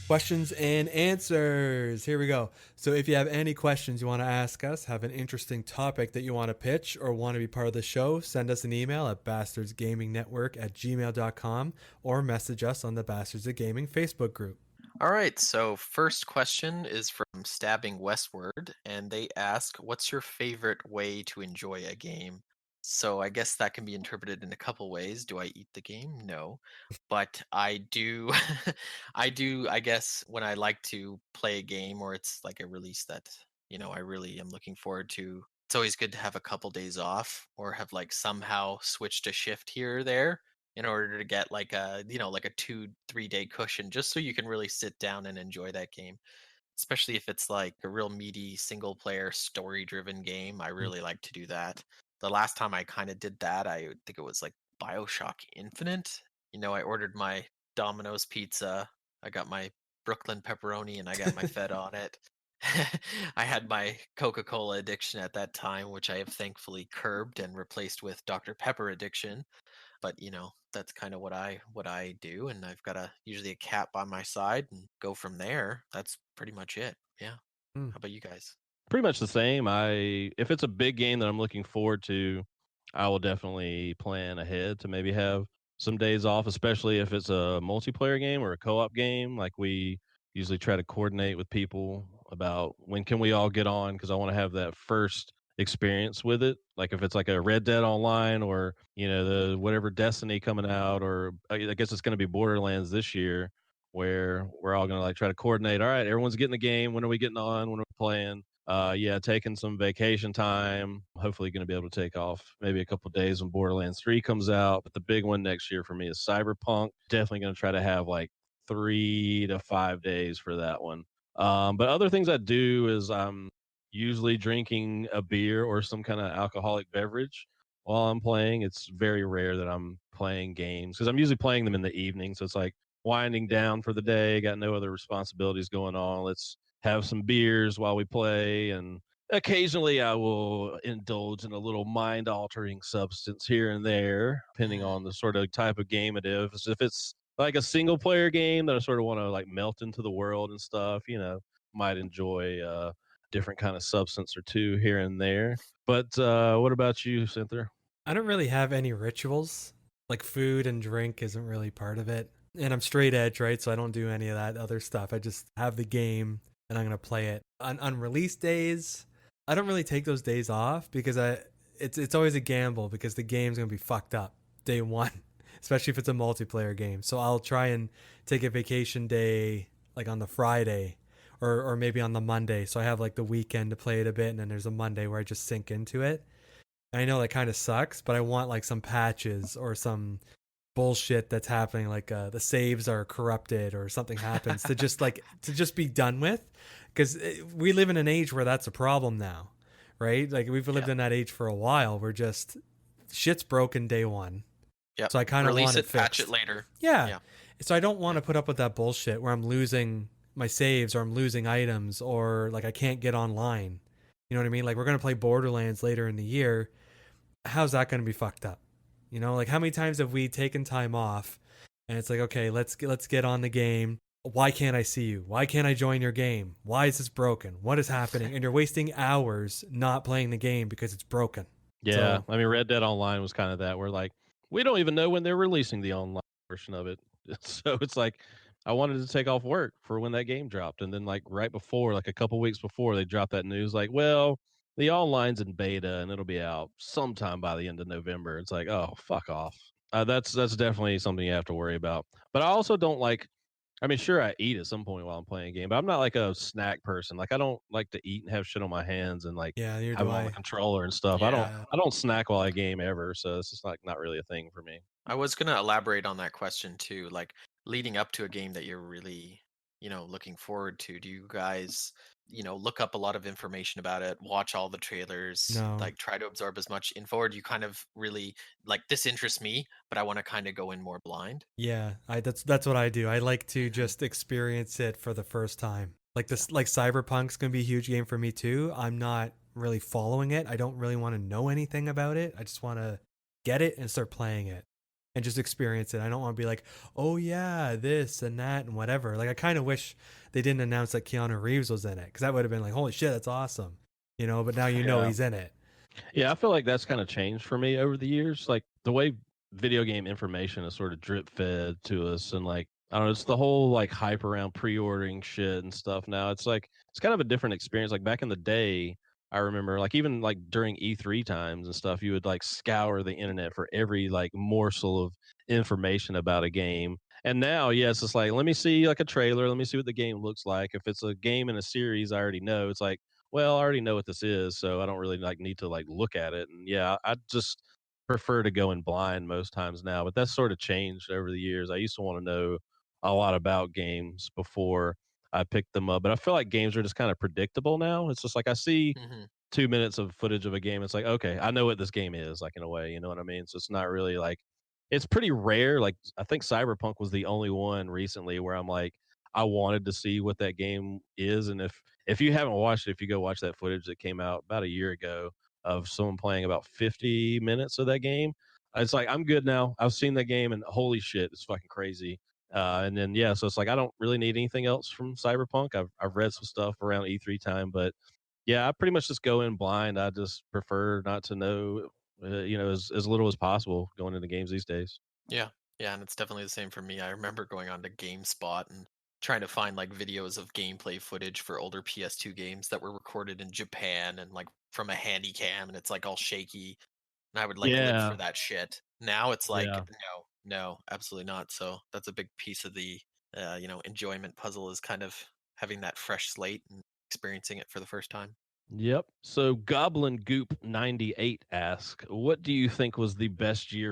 Questions and answers. Here we go. So, if you have any questions you want to ask us, have an interesting topic that you want to pitch, or want to be part of the show, send us an email at bastardsgamingnetwork@gmail.com or message us on the Bastards of Gaming Facebook group. All right, so first question is from Stabbing Westward, and they ask, "What's your favorite way to enjoy a game?" So I guess that can be interpreted in a couple ways. Do I eat the game? No, but I do. I guess when I like to play a game or it's like a release that I really am looking forward to. It's always good to have a couple days off or have like somehow switched a shift here or there in order to get like a 2-3 day cushion just so you can really sit down and enjoy that game, especially if it's like a real meaty single player story driven game. I really like to do that. The last time I kind of did that, I think it was like BioShock Infinite. I ordered my Domino's pizza, I got my Brooklyn pepperoni, and I got my fed on it. I had my Coca-Cola addiction at that time, which I have thankfully curbed and replaced with Dr. Pepper addiction. But that's kind of what I do, and I've got usually a cat by my side and go from there. That's pretty much it. Yeah. Hmm. How about you guys? Pretty much the same. If it's a big game that I'm looking forward to, I will definitely plan ahead to maybe have some days off, especially if it's a multiplayer game or a co-op game. Like we usually try to coordinate with people about when can we all get on because I want to have that first experience with it. Like if it's like a Red Dead Online or the whatever Destiny coming out, or I guess it's going to be Borderlands this year, where we're all going to like try to coordinate. All right, everyone's getting the game. When are we getting on? When are we playing? Yeah, taking some vacation time. Hopefully, going to be able to take off maybe a couple days when Borderlands 3 comes out. But the big one next year for me is Cyberpunk. Definitely going to try to have like 3 to 5 days for that one. But other things I do is I'm usually drinking a beer or some kind of alcoholic beverage while I'm playing. It's very rare that I'm playing games because I'm usually playing them in the evening. So it's like winding down for the day, got no other responsibilities going on. Let's have some beers while we play, and occasionally I will indulge in a little mind altering substance here and there, depending on the sort of type of game it is. If it's like a single player game that I sort of want to like melt into the world and stuff, might enjoy a different kind of substance or two here and there. But what about you, Cynthia? I don't really have any rituals. Like food and drink isn't really part of it. And I'm straight edge, right? So I don't do any of that other stuff. I just have the game and I'm going to play it. On release days, I don't really take those days off because it's always a gamble because the game's going to be fucked up day one, especially if it's a multiplayer game. So I'll try and take a vacation day like on the Friday or maybe on the Monday. So I have like the weekend to play it a bit and then there's a Monday where I just sink into it. And I know that kind of sucks, but I want like some patches or some bullshit that's happening, like the saves are corrupted or something happens to just be done with, because we live in an age where that's a problem now, right? Like we've lived Yeah. in that age for a while. We're just shit's broken day one, Yep. so I kind of Release want it it, patch it fixed. later. Yeah, Yeah. so I don't want to put up with that bullshit where I'm losing my saves or I'm losing items or like I can't get online. You know what I mean? Like we're gonna play Borderlands later in the year. How's that going to be fucked up? Like how many times have we taken time off and it's like, okay, let's get on the game. Why can't I see you? Why can't I join your game? Why is this broken? What is happening? And you're wasting hours not playing the game because it's broken. Yeah, So I mean, Red Dead Online was kind of that. We're like, we don't even know when they're releasing the online version of it. So it's like, I wanted to take off work for when that game dropped, and then like right before, like a couple weeks before they dropped that news, like, well, the online's in beta and it'll be out sometime by the end of November. It's like, oh, fuck off. That's definitely something you have to worry about. But I also don't like. I mean, sure, I eat at some point while I'm playing a game, but I'm not like a snack person. Like, I don't like to eat and have shit on my hands and like yeah, neither have do it on the I. controller and stuff. I don't Yeah. I don't snack while I game ever, so it's just like not really a thing for me. I was gonna elaborate on that question too. Like leading up to a game that you're really, looking forward to. Do you guys, look up a lot of information about it, watch all the trailers, No. like try to absorb as much info, or do you kind of really like this interests me, but I want to kind of go in more blind? Yeah, that's what I do. I like to Mhm. just experience it for the first time. Like Yeah. this, like Cyberpunk's gonna be a huge game for me too. I'm not really following it. I don't really want to know anything about it. I just want to get it and start playing it. and just experience it. I don't want to be like, oh yeah, this and that and whatever. Like I kind of wish they didn't announce that Keanu Reeves was in it, because that would have been like, holy shit, that's awesome, you know. But now you know Yeah. he's in it. Yeah, I feel like that's kind of changed for me over the years. Like the way video game information is sort of drip fed to us, and like I don't know, it's the whole like hype around pre-ordering shit and stuff. Now it's like it's kind of a different experience. Like back in the day, I remember like even like during E3 times and stuff, you would like scour the internet for every like morsel of information about a game. And now, yes, it's like let me see like a trailer, let me see what the game looks like. If it's a game in a series I already know, it's like well, I already know what this is, so I don't really like need to like look at it. And yeah, I just prefer to go in blind most times now, but that's sort of changed over the years. I used to want to know a lot about games before I picked them up, but I feel like games are just kind of predictable now. It's just like I see Hmm. 2 minutes of footage of a game. It's like, okay, I know what this game is, like in a way, you know what I mean? So it's not really like it's pretty rare. Like I think Cyberpunk was the only one recently where I'm like, I wanted to see what that game is. And if you haven't watched it, if you go watch that footage that came out about a year ago of someone playing about 50 minutes of that game, it's like I'm good now. I've seen that game and holy shit, it's fucking crazy. And then yeah, so it's like I don't really need anything else from Cyberpunk. I've read some stuff around E3 time, but yeah, I pretty much just go in blind. I just prefer not to know, as little as possible going into games these days. Yeah, yeah, and it's definitely the same for me. I remember going on to GameSpot and trying to find like videos of gameplay footage for older PS2 games that were recorded in Japan and like from a handy cam, and it's like all shaky. And I would like live for Yeah, that shit. Now it's like, yeah. no, no, absolutely not. So that's a big piece of the, enjoyment puzzle is kind of having that fresh slate and experiencing it for the first time. Yep. So Goblin Goop 98 asks, what do you think was the best year